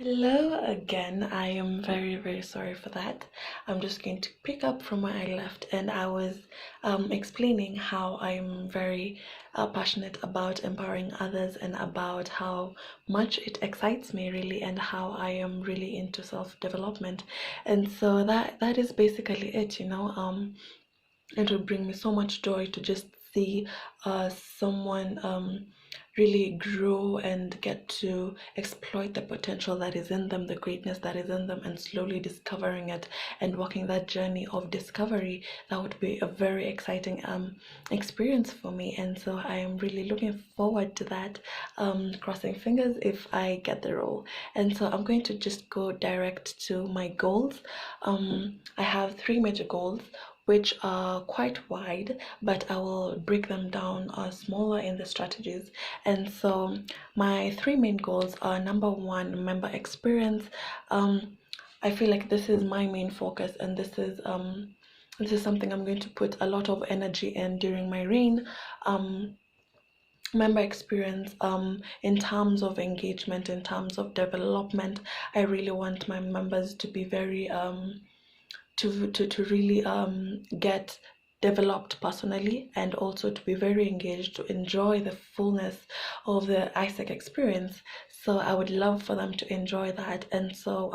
Hello again. I am very sorry for that. I'm just going to pick up from where I left, and I was explaining how I'm very passionate about empowering others and about how much it excites me really, and how I am really into self-development. And so that is basically it. It would bring me so much joy to just see someone really grow and get to exploit the potential that is in them, the greatness that is in them, and slowly discovering it and walking that journey of discovery. That would be a very exciting experience for me, and so I am really looking forward to that. Crossing fingers if I get the role. And so I'm going to just go direct to my goals. I have three major goals which are quite wide, but I will break them down smaller in the strategies. And so my three main goals are: number one, member experience. I feel like this is my main focus, and this is something I'm going to put a lot of energy in during my reign. Member experience, in terms of engagement, in terms of development. I really want my members to be very to really get developed personally, and also to be very engaged, to enjoy the fullness of the ISEC experience. So I would love for them to enjoy that. And so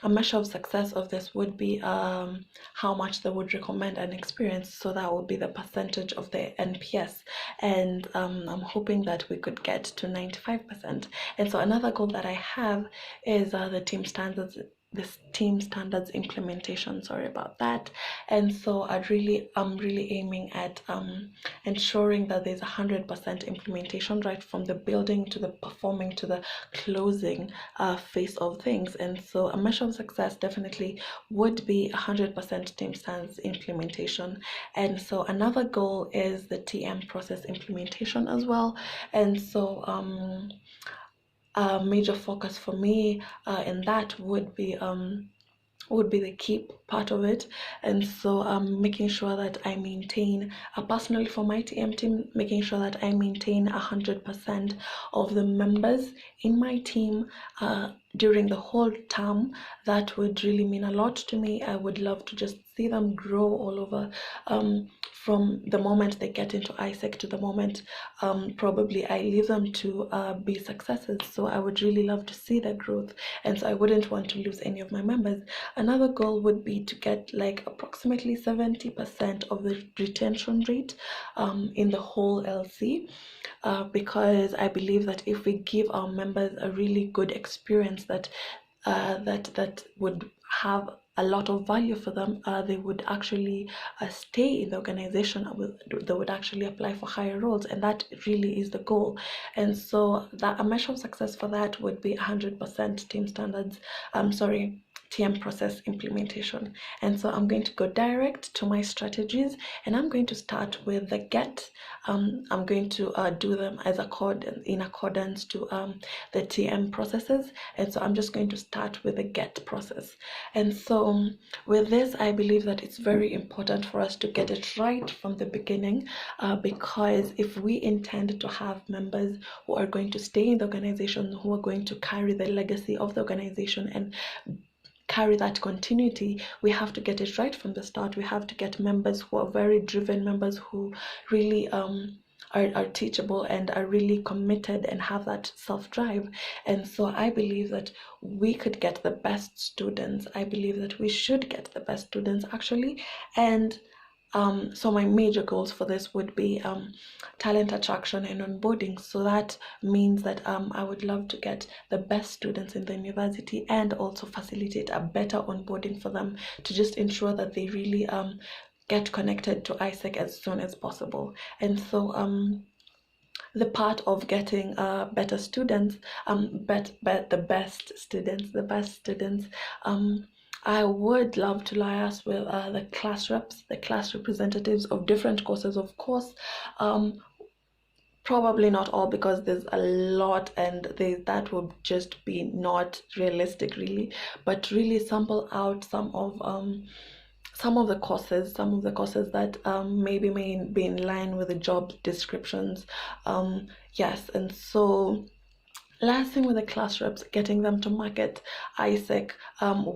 a measure of success of this would be how much they would recommend an experience. So that would be the percentage of the NPS. And I'm hoping that we could get to 95%. And so another goal that I have is the team standards, this team standards implementation. Sorry about that. And so I'm really aiming at ensuring that there's 100% implementation, right from the building to the performing to the closing phase of things. And so a measure of success definitely would be 100% team standards implementation. And so another goal is the TM process implementation as well. And so a major focus for me in that would be the key part of it. And so making sure that I maintain, personally for my TM team, making sure that I maintain 100% of the members in my team during the whole term. That would really mean a lot to me. I would love to just see them grow all over, from the moment they get into ISEC to the moment probably I leave them to be successes. So I would really love to see their growth, and so I wouldn't want to lose any of my members. Another goal would be to get like approximately 70% of the retention rate in the whole LC. Because I believe that if we give our members a really good experience that would have a lot of value for them, they would actually stay in the organization. They would actually apply for higher roles, and that really is the goal. And so that a measure of success for that would be 100% team standards. TM process implementation. And so I'm going to go direct to my strategies, and I'm going to start with the get. I'm going to do them in accordance to the TM processes. And so I'm just going to start with the get process. And so with this, I believe that it's very important for us to get it right from the beginning, because if we intend to have members who are going to stay in the organization, who are going to carry the legacy of the organization and carry that continuity, we have to get it right from the start. We have to get members who are very driven, members who really are teachable and are really committed and have that self-drive. And so I believe that we could get the best students. I believe that we should get the best students actually. And so my major goals for this would be talent attraction and onboarding. So that means that I would love to get the best students in the university and also facilitate a better onboarding for them, to just ensure that they really get connected to ISEC as soon as possible. And so the part of getting better students, the best students, I would love to liaise with the class reps, the class representatives of different courses, of course. Probably not all, because there's a lot, and that would just be not realistic really, but really sample out some of the courses that maybe may be in line with the job descriptions. Yes, and so liaising with the class reps, getting them to market ISEC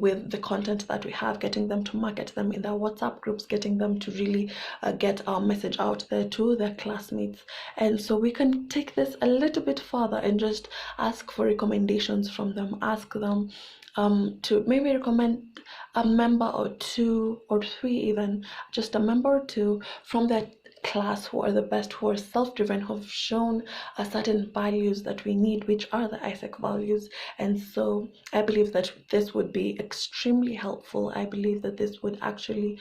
with the content that we have, getting them to market them in their WhatsApp groups, getting them to really get our message out there to their classmates. And so we can take this a little bit further and just ask for recommendations from them, ask them to maybe recommend a member or two or three, even just a member or two from their class who are the best, who are self-driven, who have shown certain values that we need, which are the ISEC values. And so I believe that this would be extremely helpful. I believe that this would actually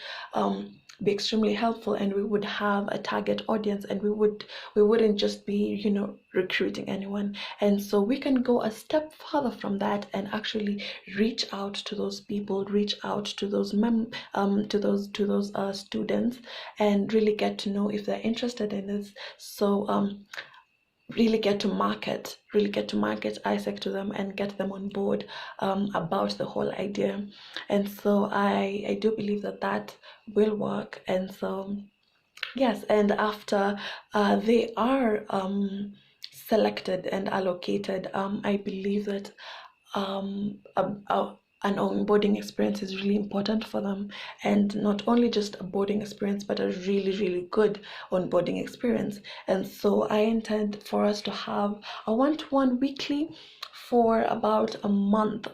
be extremely helpful, and we would have a target audience, and we wouldn't just be recruiting anyone. And so we can go a step further from that and actually reach out to those people, reach out to those students, and really get to know if they're interested in this. So really get to market ISEC to them and get them on board about the whole idea. And so I do believe that will work. And so yes, and after they are selected and allocated, I believe that an onboarding experience is really important for them, and not only just a boarding experience, but a really, really good onboarding experience. And so I intend for us to have a one-to-one weekly for about a month.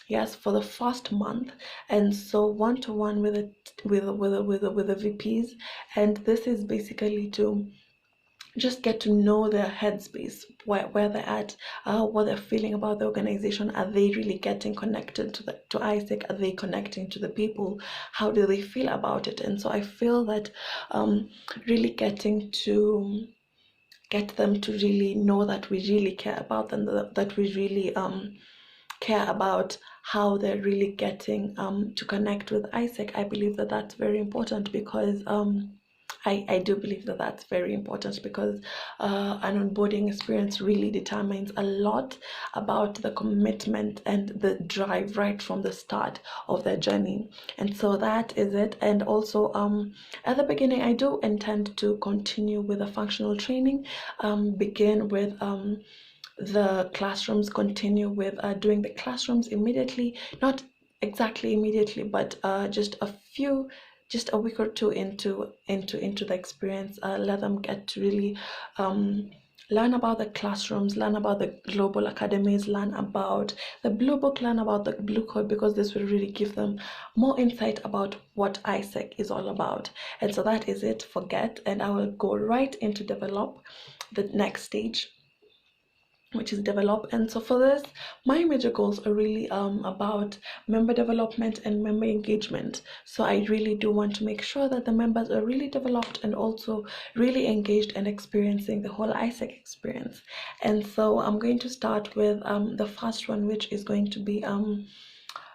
Yes, for the first month. And so one-to-one with the VPs, and this is basically to just get to know their headspace, where they're at, what they're feeling about the organization. Are they really getting connected to ISEC? Are they connecting to the people? How do they feel about it? And so I feel that really getting to get them to really know that we really care about them, that we really care about how they're really getting to connect with ISEC. I believe that that's very important, because I do believe that that's very important, because an onboarding experience really determines a lot about the commitment and the drive right from the start of their journey. And so that is it. And also at the beginning, I do intend to continue with the functional training, begin with the classrooms, continue with doing the classrooms immediately, not exactly immediately, but just a week or two into the experience. Let them get to really learn about the classrooms, learn about the global academies, learn about the blue book, learn about the blue code, because this will really give them more insight about what ISEC is all about. And so that is it for Get, and I will go right into develop, the next stage, which is develop. And so for this, my major goals are really about member development and member engagement. So I really do want to make sure that the members are really developed and also really engaged and experiencing the whole ISEC experience. And so I'm going to start with the first one, which is going to be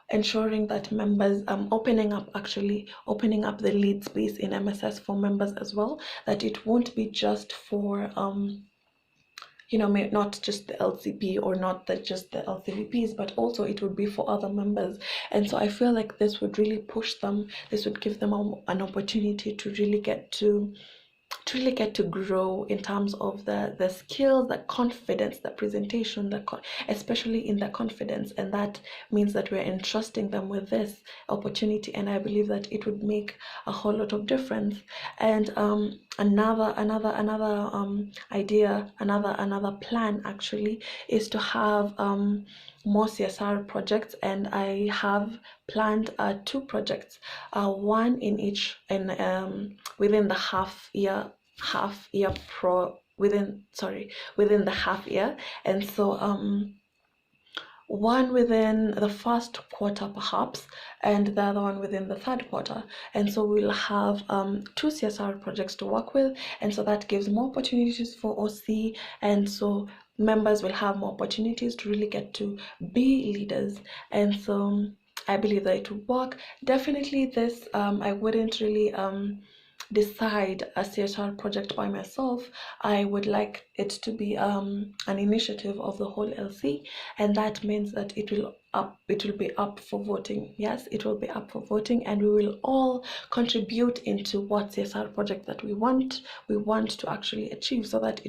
ensuring that members, opening up the lead space in MSS for members as well, that it won't be just for not just the LCP, or not that just the LCVPs, but also it would be for other members. And so I feel like this would really push them, this would give them an opportunity to really get to grow in terms of the skills, the confidence, the presentation, especially in the confidence. And that means that we're entrusting them with this opportunity, and I believe that it would make a whole lot of difference. And another idea, another plan actually, is to have more CSR projects, and I have planned 2 projects, one in each within the within the half year. And so one within the first quarter perhaps, and the other one within the third quarter. And so we'll have 2 CSR projects to work with, and so that gives more opportunities for OC, and so members will have more opportunities to really get to be leaders. And so I believe that it will work. Definitely this, I wouldn't really decide a CSR project by myself. I would like it to be an initiative of the whole LC, and that means that it will be up for voting. Yes, it will be up for voting, and we will all contribute into what CSR project that we want to actually achieve, so that